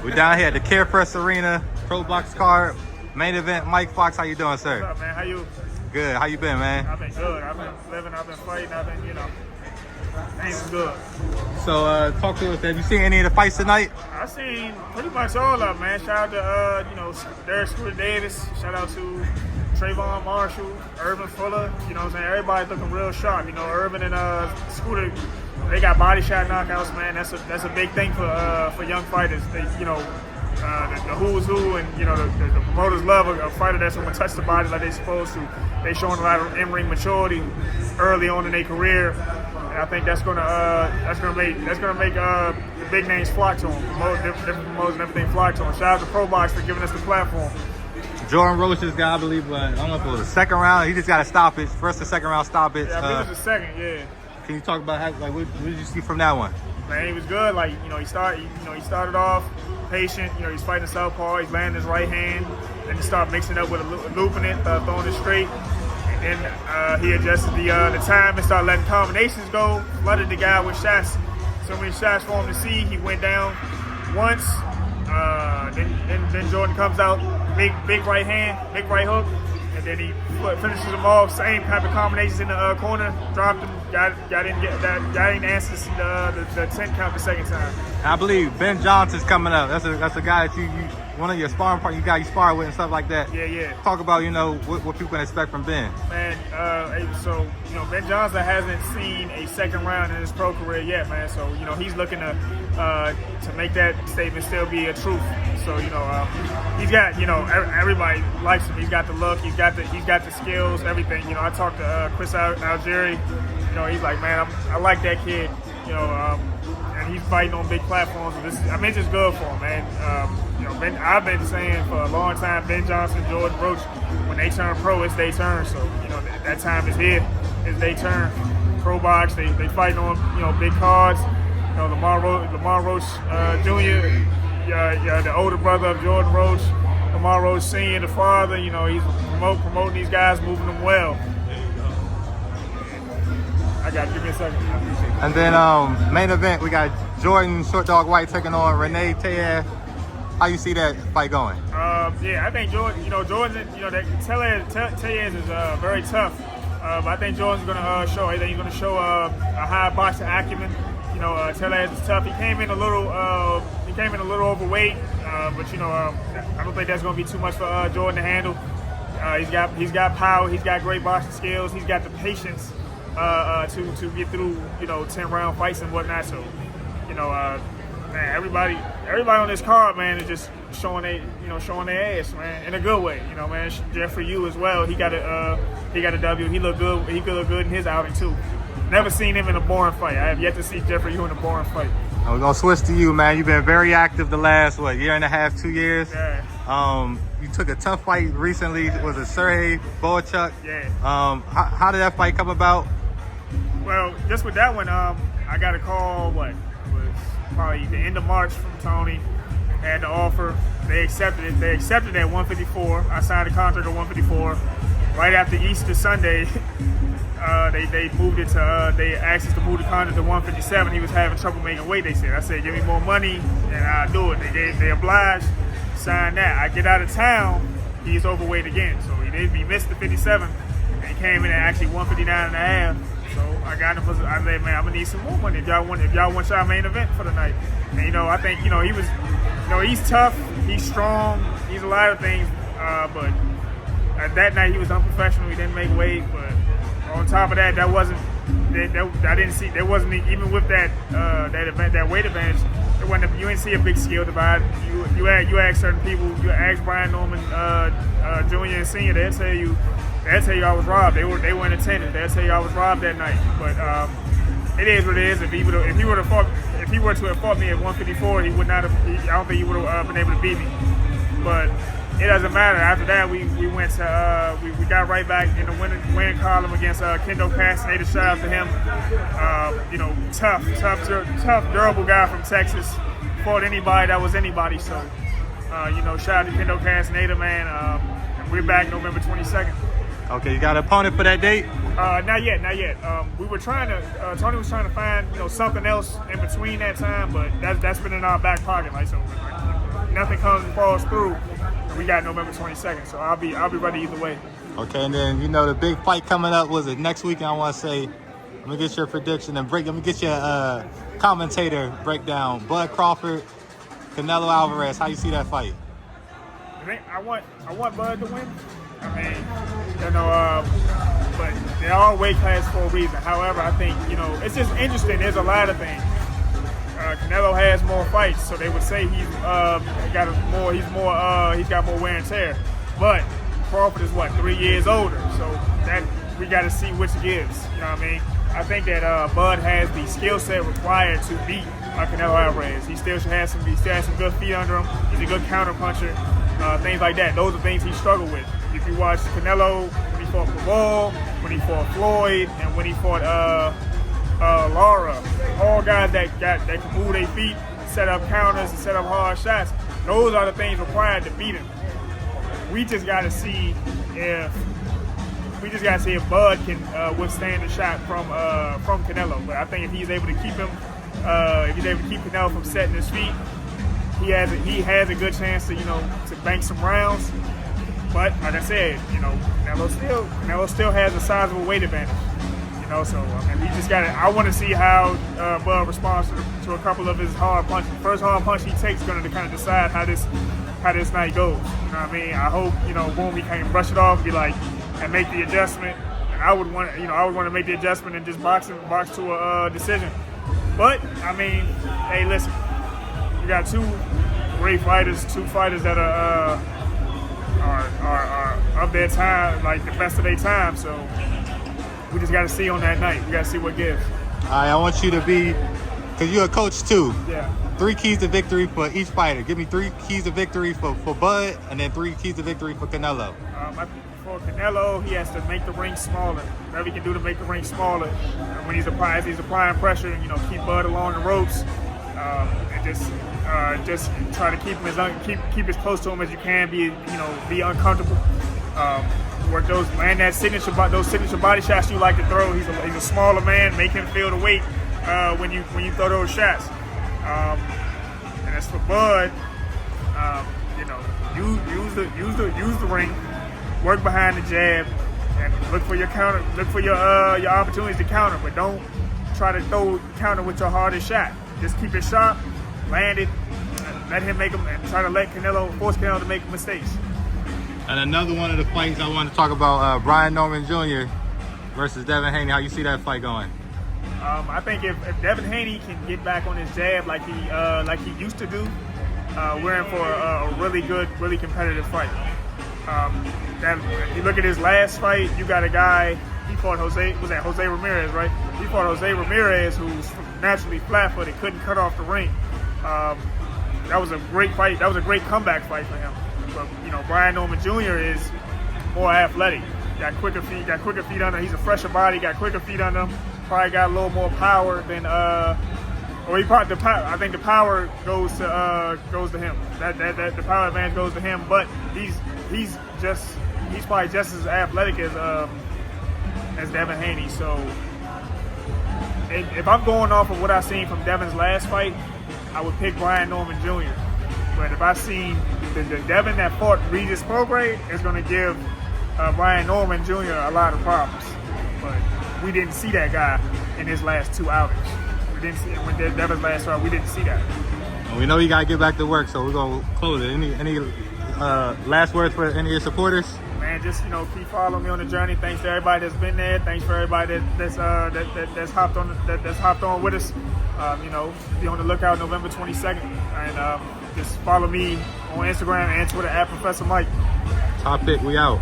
We're down here at the Carefrest Arena, Pro Box Card, main event. Myke Fox, how you doing, sir? What's up, man? How you? Good. How you been, man? I've been good. I've been living. I've been fighting. I've been, things good. So, talk to us. Have you seen any of the fights tonight? I seen pretty much all of them, man. Shout out to, Derek Scooter Davis. Shout out to Trayvon Marshall, Irvin Fuller. You know what I'm saying? Everybody's looking real sharp. Irvin and Scooter, they got body shot knockouts, man. That's a big thing for young fighters. They, the who's who, and the promoters love a fighter that's going to touch the body like they're supposed to. They showing a lot of in-ring maturity early on in their career, and I think that's gonna make the big names flock to them. Different promoters and everything flock to them. Shout out to Pro Box for giving us the platform. Jordan Roach just got, I believe, I don't know if it was a second round. He just got a stoppage, first or second round stoppage. Yeah, I believe it was the second. Yeah. Can you talk about what did you see from that one? Man, he was good. He started off patient. He's fighting southpaw. He's landing his right hand. Then he started mixing up with looping it, throwing it straight. And then he adjusted the time and started letting combinations go. Flooded the guy with shots. So many shots for him to see. He went down once. Then Jordan comes out, big right hand, big right hook. And then he finishes them off. Same type of combinations in the corner. Dropped him. Got in answers the 10 count the second time. I believe Ben Johnson's coming up. That's a guy that you one of your sparring partners, you spar with and stuff like that. Yeah. Talk about what people can expect from Ben. Man, Ben Johnson hasn't seen a second round in his pro career yet, man. So he's looking to make that statement still be a truth. So he's got everybody likes him. He's got the look. He's got the skills. Everything. I talked to Chris Algieri. He's like, man, I like that kid. And he's fighting on big platforms. It's just good for him, man. I've been saying for a long time, Ben Johnson, Jordan Roach, when they turn pro, it's their turn. So that time is here. It's their turn. Pro Box, they fighting on big cards. Lamar Roach Jr., the older brother of Jordan Roach, Lamar Roach Sr., the father. He's promoting these guys, moving them well. Give me a second. And then main event, we got Jordan Short Dog White taking on Renee Taylor. How you see that fight going? I think Jordan, Terence is very tough. But I think Jordan's going to show. I think he's going to show a high boxing acumen. Terence is tough. He came in a little overweight, but I don't think that's going to be too much for Jordan to handle. He's got power. He's got great boxing skills. He's got the patience to get through 10-round fights and whatnot. So man, everybody on this card, man, is just showing their ass, man, in a good way. Man, Jeffrey Yu as well. He got a W. He looked good. He could look good in his outing too. Never seen him in a boring fight. I have yet to see Jeffrey Yu in a boring fight. We're gonna switch to you, man. You've been very active the last year and a half, 2 years. Yeah. You took a tough fight recently. Was it Sergey Boychuk? Yeah. How did that fight come about? Well, just with that one, I got a call. It was probably the end of March from Tony. Had the offer. They accepted it. They accepted it at 154. I signed a contract at 154. Right after Easter Sunday, they moved it to. They asked us to move the contract to 157. He was having trouble making weight. They said. I said, give me more money and I'll do it. They obliged. Signed that. I get out of town. He's overweight again. So he missed the 57. And he came in at actually 159 and a half. So I got him. I said, man, I'm gonna need some more money if y'all want y'all main event for the night. And I think he was, he's tough, he's strong, he's a lot of things. But that night he was unprofessional. He didn't make weight. But on top of that, I didn't see. There wasn't even with that event, that weight advantage. You didn't see a big skill divide. You ask certain people. You ask Brian Norman Jr. and Senior. They'll tell you I was robbed. They were in attendance. They'll tell you I was robbed that night. But it is what it is. If he were to have fought me at 154, he would not have. I don't think he would have been able to beat me. But it doesn't matter. After that, we went to we got right back in the winning column against Kendo Castaneda. Shout out to him. Tough, durable guy from Texas. Fought anybody that was anybody. So shout out to Kendo Castaneda, man. We're back November 22nd. Okay, you got an opponent for that date? Not yet. We were trying to. Tony was trying to find something else in between that time, but that's been in our back pocket. So nothing comes and falls through, we got November 22nd. So I'll be ready either way. Okay, and then the big fight coming up was it next weekend? I want to say, let me get your prediction and break. Let me get your commentator breakdown. Bud Crawford, Canelo Álvarez. How you see that fight? I want Bud to win. I mean, but they're all weight class for a reason. However, I think it's just interesting. There's a lot of things. Canelo has more fights, so they would say he's got more wear and tear. But Crawford is 3 years older, so that we got to see which gives. You know what I mean? I think that Bud has the skill set required to beat Canelo Álvarez. He still has some good feet under him. He's a good counter puncher. Things like that. Those are things he struggled with. If you watch Canelo when he fought Bivol, when he fought Floyd, and when he fought Lara, all guys that can move their feet, set up counters, and set up hard shots. Those are the things required to beat him. We just got to see if Bud can withstand a shot from Canelo. But I think if he's able to keep him, if he's able to keep Canelo from setting his feet, he has a good chance to to bank some rounds. But like I said, Canelo still has a sizable weight advantage. So I mean, we just got to. I want to see how Bud responds to a couple of his hard punches. The first hard punch he takes is going to kind of decide how this night goes. You know what I mean? I hope boom, he can't brush it off, and make the adjustment. And I would want to make the adjustment and just box to a decision. But I mean, hey, listen, you got two great fighters, two fighters that are of their time, like the best of their time. So we just got to see on that night. We got to see what gives. All right, I want you to be, because you're a coach too. Yeah. 3 keys to victory for each fighter. Give me 3 keys to victory for Bud, and then 3 keys to victory for Canelo. For Canelo, he has to make the ring smaller. Whatever he can do to make the ring smaller. And when he's applying pressure, keep Bud along the ropes, and just try to keep him keep as close to him as you can. Be uncomfortable. Work land those signature body shots you like to throw. He's a smaller man. Make him feel the weight when you throw those shots. And as for Bud, use the ring, work behind the jab, and look for your counter. Look for your opportunities to counter, but don't try to counter with your hardest shot. Just keep it sharp, land it, and let him make them, and try to force Canelo to make mistakes. And another one of the fights I want to talk about, Brian Norman Jr. versus Devin Haney. How you see that fight going? I think if Devin Haney can get back on his jab like he used to do, we're in for a really good, really competitive fight. If you look at his last fight, you got a guy, he fought Jose Ramirez, right? He fought Jose Ramirez, who's naturally flat-footed, couldn't cut off the ring. That was a great fight. That was a great comeback fight for him. But Brian Norman Jr. is more athletic. Got quicker feet under him. He's a fresher body. Got quicker feet under him. Probably got a little more power than I think the power goes to him. That the power advantage goes to him. But he's probably just as athletic as Devin Haney. So if I'm going off of what I've seen from Devin's last fight, I would pick Brian Norman Jr. But if I seen the Devin that fought Regis Prograis, is going to give Brian Norman Jr. a lot of problems. But we didn't see that guy in his last 2 outings. We didn't see when Devin's last fight. We didn't see that. Well, we know you got to get back to work, so we're going to close it. Any last words for any of your supporters? Man, just keep following me on the journey. Thanks to everybody that's been there. Thanks for everybody that's hopped on with us. Be on the lookout November 22nd, and just follow me on Instagram and Twitter @Professor Myke. Top pick, we out.